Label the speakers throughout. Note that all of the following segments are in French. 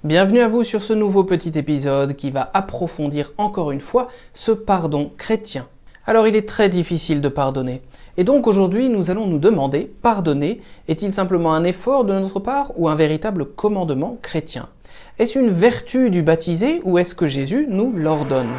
Speaker 1: Bienvenue à vous sur ce nouveau petit épisode qui va approfondir encore une fois ce pardon chrétien. Alors il est très difficile de pardonner. Et donc aujourd'hui nous allons nous demander, pardonner, est-il simplement un effort de notre part ou un véritable commandement chrétien? Est-ce une vertu du baptisé ou est-ce que Jésus nous l'ordonne?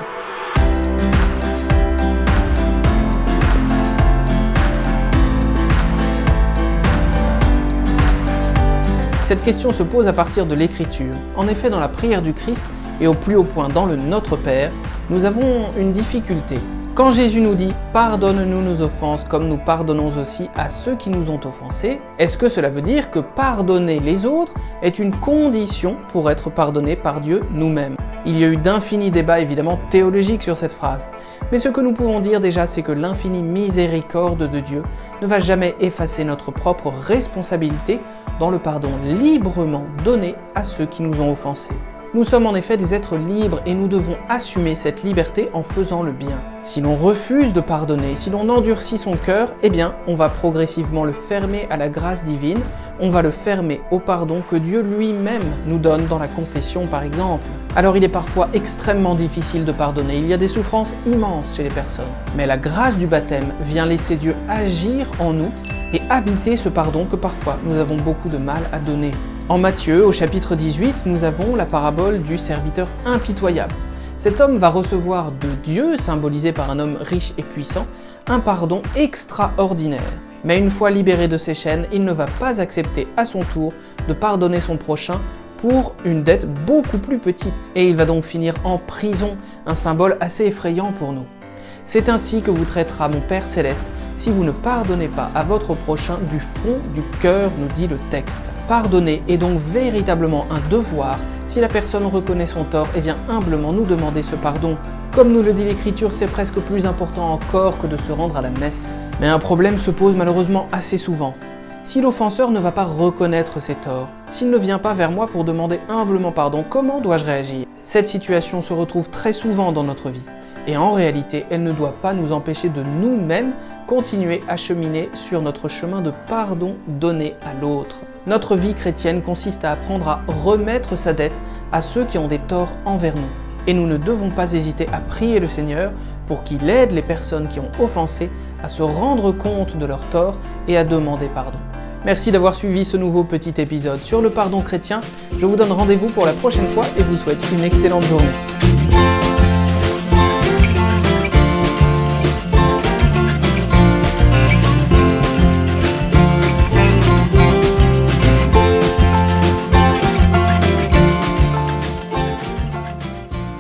Speaker 1: Cette question se pose à partir de l'Écriture. En effet, dans la prière du Christ et au plus haut point dans le Notre Père, nous avons une difficulté. Quand Jésus nous dit « Pardonne-nous nos offenses comme nous pardonnons aussi à ceux qui nous ont offensés », est-ce que cela veut dire que pardonner les autres est une condition pour être pardonné par Dieu nous-mêmes? Il y a eu d'infinis débats évidemment théologiques sur cette phrase. Mais ce que nous pouvons dire déjà, c'est que l'infinie miséricorde de Dieu ne va jamais effacer notre propre responsabilité dans le pardon librement donné à ceux qui nous ont offensés. Nous sommes en effet des êtres libres et nous devons assumer cette liberté en faisant le bien. Si l'on refuse de pardonner, si l'on endurcit son cœur, eh bien, on va progressivement le fermer à la grâce divine, on va le fermer au pardon que Dieu lui-même nous donne dans la confession par exemple. Alors il est parfois extrêmement difficile de pardonner, il y a des souffrances immenses chez les personnes. Mais la grâce du baptême vient laisser Dieu agir en nous et habiter ce pardon que parfois nous avons beaucoup de mal à donner. En Matthieu, au chapitre 18, nous avons la parabole du serviteur impitoyable. Cet homme va recevoir de Dieu, symbolisé par un homme riche et puissant, un pardon extraordinaire. Mais une fois libéré de ses chaînes, il ne va pas accepter à son tour de pardonner son prochain pour une dette beaucoup plus petite. Et il va donc finir en prison, un symbole assez effrayant pour nous. C'est ainsi que vous traitera mon Père Céleste si vous ne pardonnez pas à votre prochain du fond du cœur, nous dit le texte. Pardonner est donc véritablement un devoir si la personne reconnaît son tort et vient humblement nous demander ce pardon. Comme nous le dit l'Écriture, c'est presque plus important encore que de se rendre à la messe. Mais un problème se pose malheureusement assez souvent. Si l'offenseur ne va pas reconnaître ses torts, s'il ne vient pas vers moi pour demander humblement pardon, comment dois-je réagir? Cette situation se retrouve très souvent dans notre vie. Et en réalité, elle ne doit pas nous empêcher de nous-mêmes continuer à cheminer sur notre chemin de pardon donné à l'autre. Notre vie chrétienne consiste à apprendre à remettre sa dette à ceux qui ont des torts envers nous. Et nous ne devons pas hésiter à prier le Seigneur pour qu'il aide les personnes qui ont offensé à se rendre compte de leurs torts et à demander pardon. Merci d'avoir suivi ce nouveau petit épisode sur le pardon chrétien. Je vous donne rendez-vous pour la prochaine fois et vous souhaite une excellente journée.